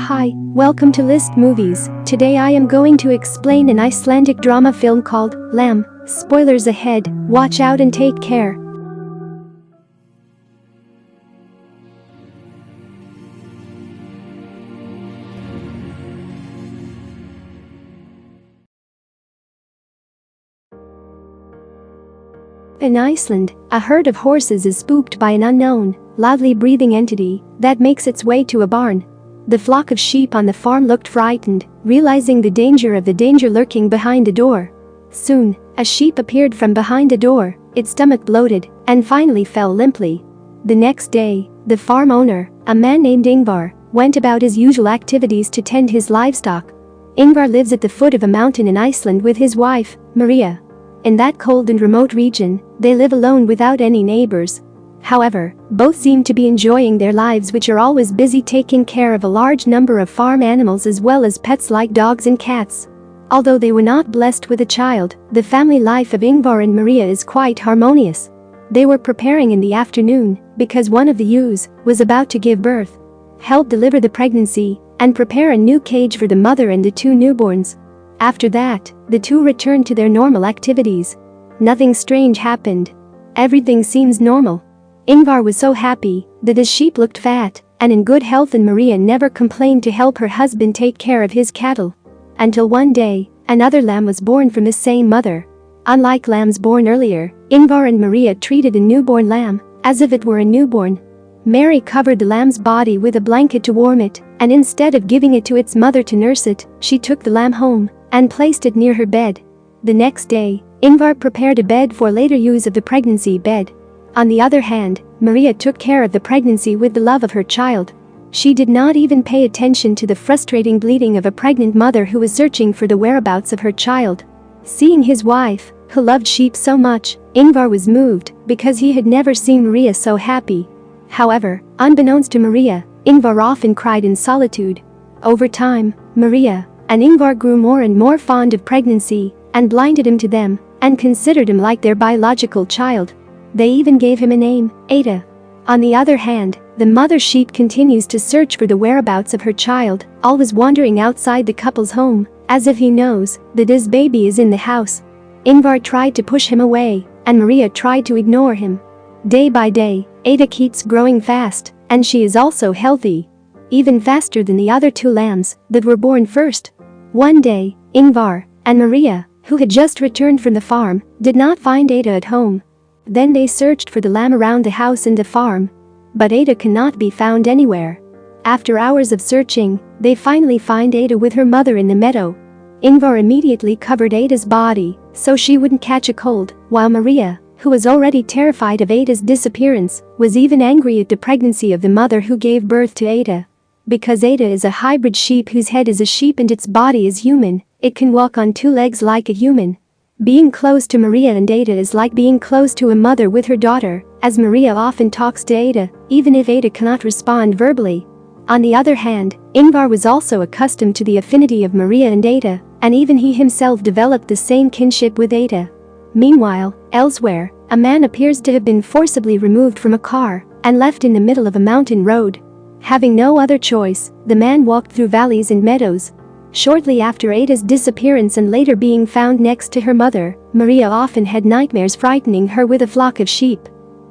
Hi, welcome to List Movies. Today I am going to explain an Icelandic drama film called Lamb. Spoilers ahead, watch out and take care. In Iceland, a herd of horses is spooked by an unknown, loudly breathing entity that makes its way to a barn. The flock of sheep on the farm looked frightened, realizing the danger lurking behind the door. Soon, a sheep appeared from behind the door, its stomach bloated, and finally fell limply. The next day, the farm owner, a man named Ingvar, went about his usual activities to tend his livestock. Ingvar lives at the foot of a mountain in Iceland with his wife, Maria. In that cold and remote region, they live alone without any neighbors. However, both seem to be enjoying their lives, which are always busy taking care of a large number of farm animals as well as pets like dogs and cats. Although they were not blessed with a child, the family life of Ingvar and Maria is quite harmonious. They were preparing in the afternoon because one of the ewes was about to give birth, help deliver the pregnancy, and prepare a new cage for the mother and the two newborns. After that, the two returned to their normal activities. Nothing strange happened. Everything seems normal. Ingvar was so happy that his sheep looked fat and in good health, and Maria never complained to help her husband take care of his cattle. Until one day, another lamb was born from the same mother. Unlike lambs born earlier, Ingvar and Maria treated a newborn lamb as if it were a newborn. Mary covered the lamb's body with a blanket to warm it, and instead of giving it to its mother to nurse it, she took the lamb home and placed it near her bed. The next day, Ingvar prepared a bed for later use of the pregnancy bed. On the other hand, Maria took care of the pregnancy with the love of her child. She did not even pay attention to the frustrating bleating of a pregnant mother who was searching for the whereabouts of her child. Seeing his wife, who loved sheep so much, Ingvar was moved because he had never seen Maria so happy. However, unbeknownst to Maria, Ingvar often cried in solitude. Over time, Maria and Ingvar grew more and more fond of pregnancy and blinded him to them and considered him like their biological child. They even gave him a name, Ada. On the other hand, the mother sheep continues to search for the whereabouts of her child, always wandering outside the couple's home, as if he knows that his baby is in the house. Ingvar tried to push him away, and Maria tried to ignore him. Day by day, Ada keeps growing fast, and she is also healthy. Even faster than the other two lambs that were born first. One day, Ingvar and Maria, who had just returned from the farm, did not find Ada at home. Then they searched for the lamb around the house and the farm. But Ada cannot be found anywhere. After hours of searching, they finally find Ada with her mother in the meadow. Ingvar immediately covered Ada's body so she wouldn't catch a cold, while Maria, who was already terrified of Ada's disappearance, was even angry at the pregnancy of the mother who gave birth to Ada. Because Ada is a hybrid sheep whose head is a sheep and its body is human, it can walk on two legs like a human. Being close to Maria and Ada is like being close to a mother with her daughter, as Maria often talks to Ada, even if Ada cannot respond verbally. On the other hand, Ingvar was also accustomed to the affinity of Maria and Ada, and even he himself developed the same kinship with Ada. Meanwhile, elsewhere, a man appears to have been forcibly removed from a car and left in the middle of a mountain road. Having no other choice, the man walked through valleys and meadows. Shortly after Ada's disappearance and later being found next to her mother, Maria often had nightmares frightening her with a flock of sheep.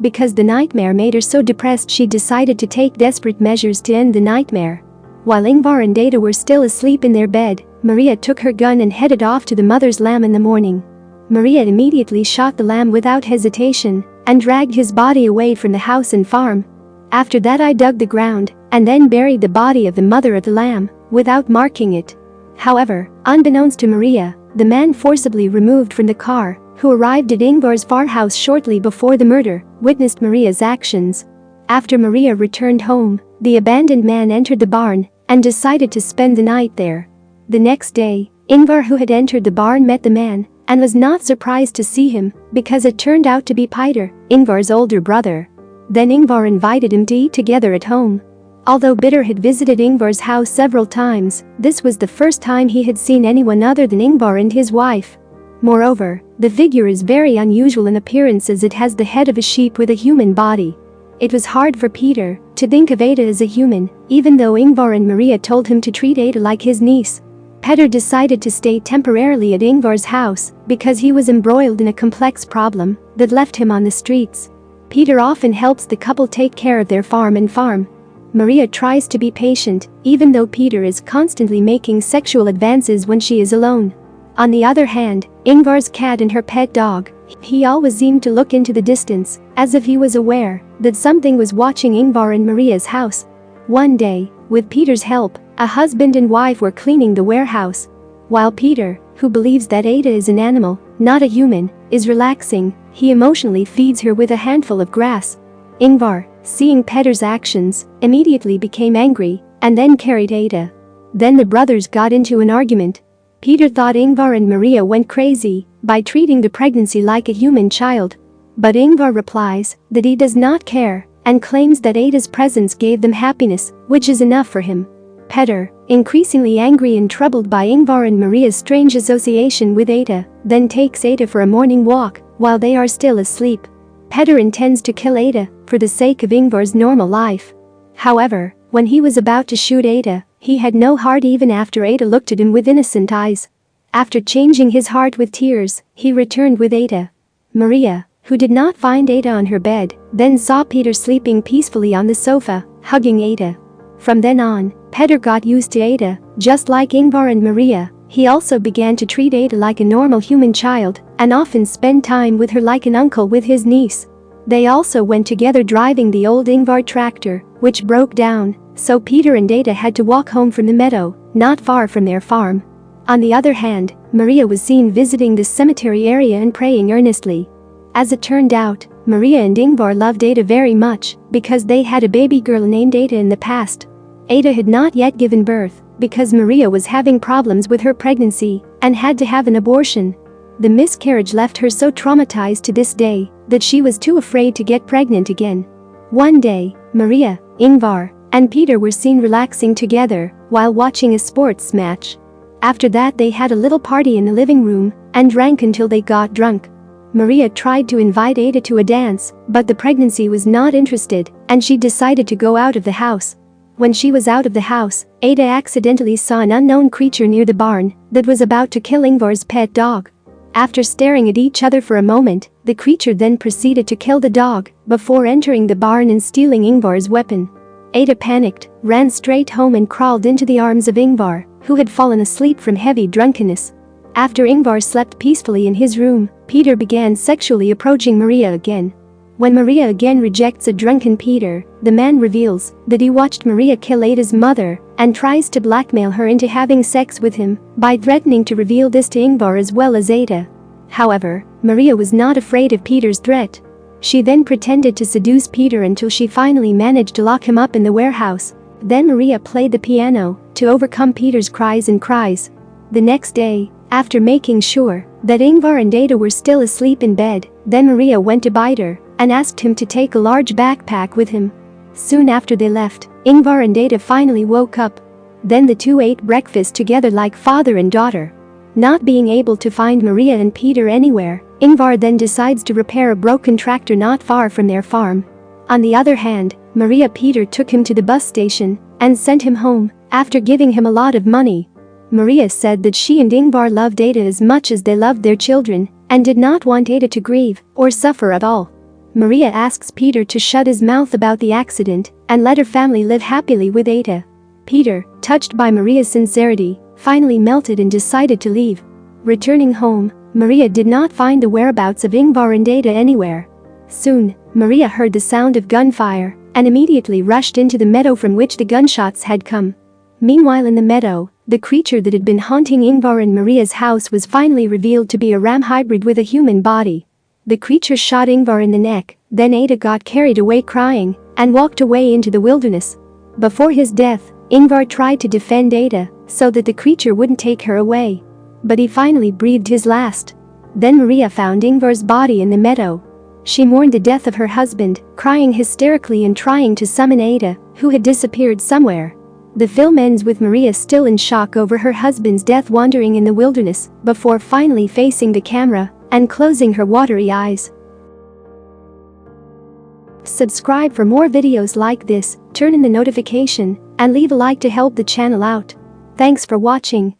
Because the nightmare made her so depressed, she decided to take desperate measures to end the nightmare. While Ingvar and Ada were still asleep in their bed, Maria took her gun and headed off to the mother's lamb in the morning. Maria immediately shot the lamb without hesitation and dragged his body away from the house and farm. After that, I dug the ground and then buried the body of the mother of the lamb without marking it. However, unbeknownst to Maria, the man forcibly removed from the car, who arrived at Ingvar's farmhouse shortly before the murder, witnessed Maria's actions. After Maria returned home, the abandoned man entered the barn and decided to spend the night there. The next day, Ingvar, who had entered the barn, met the man and was not surprised to see him because it turned out to be Peter, Ingvar's older brother. Then Ingvar invited him to eat together at home. Although Peter had visited Ingvar's house several times, this was the first time he had seen anyone other than Ingvar and his wife. Moreover, the figure is very unusual in appearance as it has the head of a sheep with a human body. It was hard for Peter, to think of Ada as a human, even though Ingvar and Maria told him to treat Ada like his niece. Petter decided to stay temporarily at Ingvar's house because he was embroiled in a complex problem that left him on the streets. Peter often helps the couple take care of their farm. Maria tries to be patient, even though Peter is constantly making sexual advances when she is alone. On the other hand, Ingvar's cat and her pet dog, he always seemed to look into the distance, as if he was aware that something was watching Ingvar and Maria's house. One day, with Peter's help, a husband and wife were cleaning the warehouse. While Peter, who believes that Ada is an animal, not a human, is relaxing, he emotionally feeds her with a handful of grass. Ingvar, seeing Petter's actions, immediately became angry and then carried Ada. Then the brothers got into an argument. Peter thought Ingvar and Maria went crazy by treating the pregnancy like a human child. But Ingvar replies that he does not care and claims that Ada's presence gave them happiness, which is enough for him. Petter, increasingly angry and troubled by Ingvar and Maria's strange association with Ada, then takes Ada for a morning walk while they are still asleep. Petter intends to kill Ada for the sake of Ingvar's normal life. However, when he was about to shoot Ada, he had no heart even after Ada looked at him with innocent eyes. After changing his heart with tears, he returned with Ada. Maria, who did not find Ada on her bed, then saw Peter sleeping peacefully on the sofa, hugging Ada. From then on, Petter got used to Ada, just like Ingvar and Maria. He also began to treat Ada like a normal human child and often spend time with her like an uncle with his niece. They also went together driving the old Ingvar tractor, which broke down, so Peter and Ada had to walk home from the meadow, not far from their farm. On the other hand, Maria was seen visiting the cemetery area and praying earnestly. As it turned out, Maria and Ingvar loved Ada very much because they had a baby girl named Ada in the past. Ada had not yet given birth because Maria was having problems with her pregnancy and had to have an abortion. The miscarriage left her so traumatized to this day that she was too afraid to get pregnant again. One day, Maria, Ingvar, and Peter were seen relaxing together while watching a sports match. After that, they had a little party in the living room and drank until they got drunk. Maria tried to invite Ada to a dance, but the pregnancy was not interested and she decided to go out of the house. When she was out of the house, Ada accidentally saw an unknown creature near the barn that was about to kill Ingvar's pet dog. After staring at each other for a moment, the creature then proceeded to kill the dog before entering the barn and stealing Ingvar's weapon. Ada panicked, ran straight home and crawled into the arms of Ingvar, who had fallen asleep from heavy drunkenness. After Ingvar slept peacefully in his room, Peter began sexually approaching Maria again. When Maria again rejects a drunken Peter, the man reveals that he watched Maria kill Ada's mother and tries to blackmail her into having sex with him by threatening to reveal this to Ingvar as well as Ada. However, Maria was not afraid of Peter's threat. She then pretended to seduce Peter until she finally managed to lock him up in the warehouse. Then Maria played the piano to overcome Peter's cries. The next day, after making sure that Ingvar and Ada were still asleep in bed, then Maria went to Peter and asked him to take a large backpack with him. Soon after they left, Ingvar and Ada finally woke up. Then the two ate breakfast together like father and daughter. Not being able to find Maria and Peter anywhere, Ingvar then decides to repair a broken tractor not far from their farm. On the other hand, Peter took him to the bus station and sent him home after giving him a lot of money. Maria said that she and Ingvar loved Ada as much as they loved their children and did not want Ada to grieve or suffer at all. Maria asks Peter to shut his mouth about the accident and let her family live happily with Ada. Peter, touched by Maria's sincerity, finally melted and decided to leave. Returning home, Maria did not find the whereabouts of Ingvar and Ada anywhere. Soon, Maria heard the sound of gunfire and immediately rushed into the meadow from which the gunshots had come. Meanwhile, in the meadow, the creature that had been haunting Ingvar and Maria's house was finally revealed to be a ram hybrid with a human body. The creature shot Ingvar in the neck, then Ada got carried away crying and walked away into the wilderness. Before his death, Ingvar tried to defend Ada so that the creature wouldn't take her away. But he finally breathed his last. Then Maria found Ingvar's body in the meadow. She mourned the death of her husband, crying hysterically and trying to summon Ada, who had disappeared somewhere. The film ends with Maria still in shock over her husband's death, wandering in the wilderness before finally facing the camera and closing her watery eyes. Subscribe for more videos like this, turn in the notification, and leave a like to help the channel out. Thanks for watching.